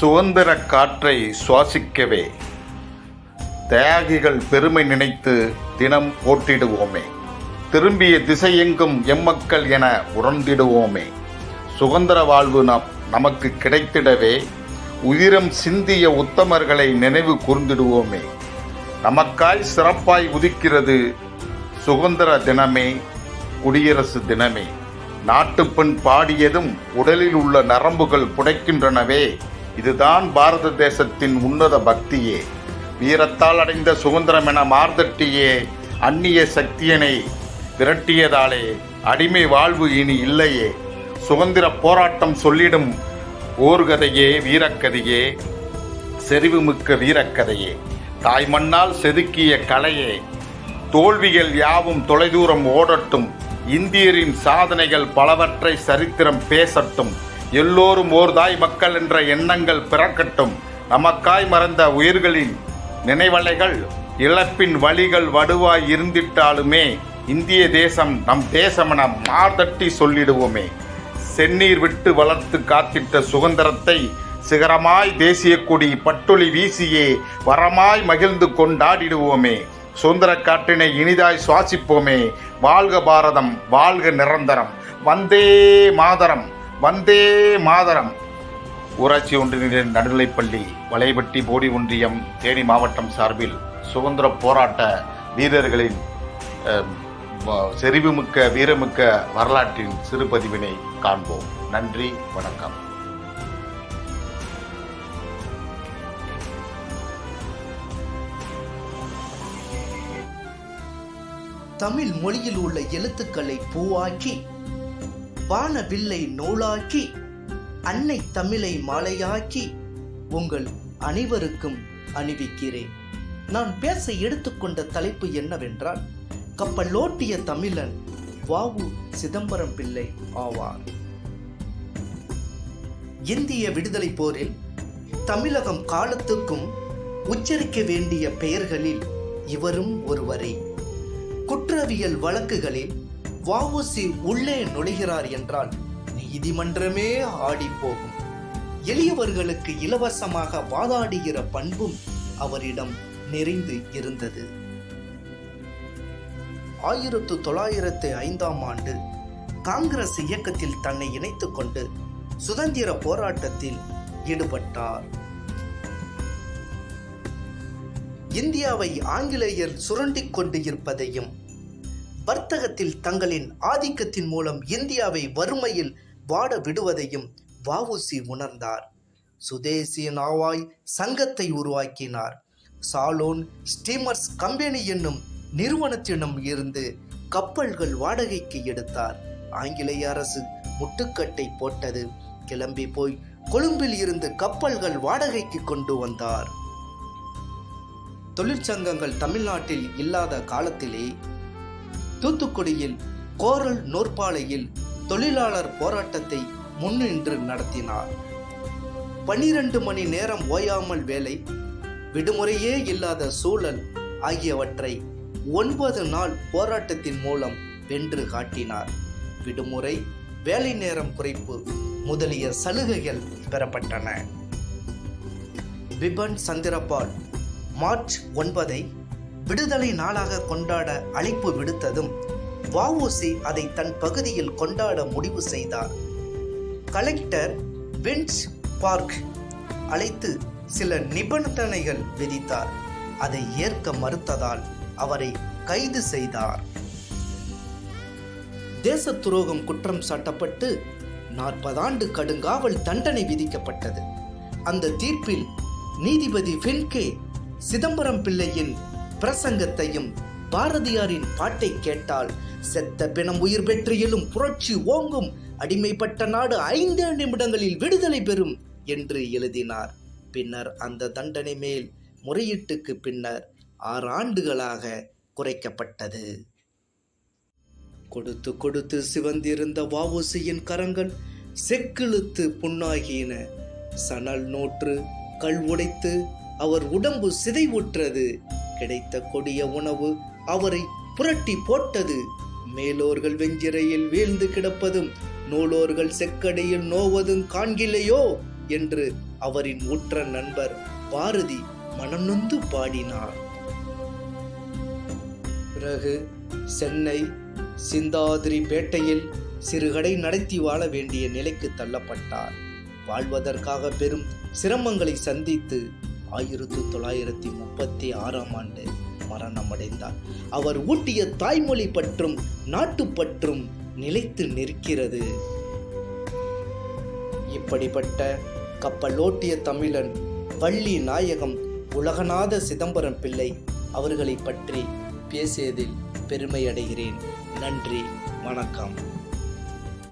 சுதந்திர காற்றை சுவாசிக்கவே தியாகிகள் பெருமை நினைத்து தினம் போற்றிடுவோமே. திரும்பிய திசையெங்கும் எம்மக்கள் என உணர்ந்திடுவோமே. சுதந்திர வாழ்வு நமக்கு கிடைத்திடவே உயிரம் சிந்திய உத்தமர்களை நினைவு கூர்ந்திடுவோமே. நமக்காய் சிறப்பாய் உதிக்கிறது சுதந்திர தினமே, குடியரசு தினமே. நாட்டுப்பெண் பாடியதும் உடலில் உள்ள நரம்புகள் புடைக்கின்றனவே. இதுதான் பாரத தேசத்தின் உன்னத பக்தியே. வீரத்தால் அடைந்த சுதந்திரம் என மார்தட்டியே அந்நிய சக்தியனை விரட்டியதாலே அடிமை வாழ்வு இனி இல்லையே. சுதந்திர போராட்டம் சொல்லிடும் ஓர்கதையே, வீரக்கதையே, செறிவுமிக்க வீரக்கதையே. தாய் மண்ணால் செதுக்கிய கலையே. தோல்விகள் யாவும் தொலைதூரம் ஓடட்டும். இந்தியரின் சாதனைகள் பலவற்றை சரித்திரம் பேசட்டும். எல்லோரும் ஓர்தாய் மக்கள் என்ற எண்ணங்கள் பிறக்கட்டும். நமக்காய் மறந்த உயிர்களின் நினைவலைகள் இழப்பின் வழிகள் வடுவாய் இருந்திட்டாலுமே இந்திய தேசம் நம் தேசமென மார்தட்டி சொல்லிடுவோமே. செந்நீர் விட்டு வளர்த்து காத்திட்ட சுதந்திரத்தை சிகரமாய் தேசிய கொடி பட்டொலி வீசியே வரமாய் மகிழ்ந்து கொண்டாடிடுவோமே. சுதந்திர காற்றினை இனிதாய் சுவாசிப்போமே. வாழ்க பாரதம், வாழ்க நிரந்தரம். வந்தே மாதரம், வந்தே மாதரம். ஊராட்சி ஒன்றிய நடுநிலைப்பள்ளி வலைபட்டி போடி ஒன்றியம் தேனி மாவட்டம் சார்பில் சுதந்திர போராட்ட வீரர்களின் செறிவுமிக்க வீரமிக்க வரலாற்றின் சிறுபதிவினை காண்போம். நன்றி, வணக்கம். தமிழ் மொழியில் உள்ள எழுத்துக்களை பூவாக்கி, வானவில்லை நூலாக்கி, அன்னை தமிழை மாலையாக்கி உங்கள் அனைவருக்கும் அணிவிக்கிறேன். நான் பேச எடுத்துக்கொண்ட தலைப்பு என்னவென்றால், கப்பலோட்டிய தமிழன் வ.உ. சிதம்பரம் பிள்ளை ஆவார். இந்திய விடுதலை போரில் தமிழகம் காலத்துக்கும் உச்சரிக்க வேண்டிய பெயர்களில் இவரும் ஒருவரே. குற்றவியல் வழக்குகளில் வ.உ.சி. உள்ளே நுழைகிறார் என்றால் நீதிமன்றமே ஆடி போகும். எளியவர்களுக்கு இலவசமாக வாதாடுகிற பண்பும் அவரிடம் நிறைந்து இருந்தது. 1905ஆம் ஆண்டு காங்கிரஸ் இயக்கத்தில் தன்னை இணைத்துக் கொண்டு சுதந்திர போராட்டத்தில் ஈடுபட்டார். இந்தியாவை ஆங்கிலேயர் சுரண்டிக் கொண்டு இருப்பதையும், வர்த்தகத்தில் தங்களின் ஆதிக்கத்தின் மூலம் இந்தியாவை வறுமையில் வாட விடுவதையும் வ.உ.சி. உணர்ந்தார். சுதேசி நாவாய் சங்கத்தை உருவாக்கினார். சாலோன் ஸ்டீமர்ஸ் கம்பெனி என்னும் நிறுவனத்திடம் இருந்து கப்பல்கள் வாடகைக்கு எடுத்தார். ஆங்கிலேய அரசு முட்டுக்கட்டை போட்டது. கிளம்பி போய் கொழும்பில் இருந்து கப்பல்கள் வாடகைக்கு கொண்டு வந்தார். தொழிற்சங்கங்கள் தமிழ்நாட்டில் இல்லாத காலத்திலே தூத்துக்குடியில் கோரல் நூற்பாலையில் தொழிலாளர் போராட்டத்தை முன்னின்று நடத்தினார். 12 மணி நேரம் ஓயாமல் வேலை, விடுமுறையே இல்லாத சூழல் ஆகியவற்றை 9 நாள் போராட்டத்தின் மூலம் வென்று காட்டினார். விடுமுறை, வேலை நேரம் குறைப்பு முதலிய சலுகைகள் பெறப்பட்டன. பிபன் சந்திரபால் மார்ச் 9 விடுதலை நாளாக கொண்டாட அழைப்பு விடுத்ததும் வ.உ.சி. அதை தன் பகுதியில் கொண்டாட முடிவு செய்தார். கலெக்டர் வின்ஸ் பார்க் அழைத்து சில நிபந்தனைகள் விதித்தார். அதை ஏற்க மறுத்ததால் அவரை கைது செய்தார். தேச துரோகம் குற்றம் சாட்டப்பட்டு 40 ஆண்டு கடுங்காவல் தண்டனை விதிக்கப்பட்டது. அந்த தீர்ப்பில் நீதிபதி ஃபின்கே சிதம்பரம் பிள்ளையின் பிரசங்கத்தையும் பாரதியாரின் பாட்டை கேட்டால் செத்த பிணம் உயிர் பெற்றியிலும் புரட்சி ஓங்கும், அடிமைப்பட்ட நாடு 5 நிமிடங்களில் விடுதலை பெறும் என்று எழுதினார். பின்னர் அந்த தண்டனை மேல் முறையீட்டுக்கு பின்னர் 6 ஆண்டுகளாக குறைக்கப்பட்டது. கொடுத்து கொடுத்து சிவந்திருந்த வ.உ.சி.யின் கரங்கள் செக்கிழுத்து புண்ணாகின. சணல் நோற்று கல் உடைத்து அவர் உடம்பு சிதைவுற்றது. கிடைத்த கொடிய உணவு அவரை புரட்டி போட்டது. மேலோர்கள் வெஞ்சிரையில் வீழ்ந்து கிடப்பதும் நூலோர்கள் செக்கடியில் நோவதும் காண்கிலையோ என்று அவரின் உற்ற நண்பர் பாரதி மனம் நொந்து பாடினார். பிறகு சென்னை சிந்தாதிரிப்பேட்டையில் சிறுகடை நடத்தி வாழ வேண்டிய நிலைக்கு தள்ளப்பட்டார். வாழ்வதற்காக பெரும் சிரமங்களை சந்தித்து 1936 மரணமடைந்தார். அவர் ஊட்டிய தாய்மொழி பற்றும் நாட்டுப்பற்றும் நிலைத்து நிற்கிறது. இப்படிப்பட்ட கப்பலோட்டிய தமிழன் வள்ளி நாயகம் உலகநாத சிதம்பரம் பிள்ளை அவர்களை பற்றி பேசியதில் பெருமை அடைகிறேன். நன்றி, வணக்கம்.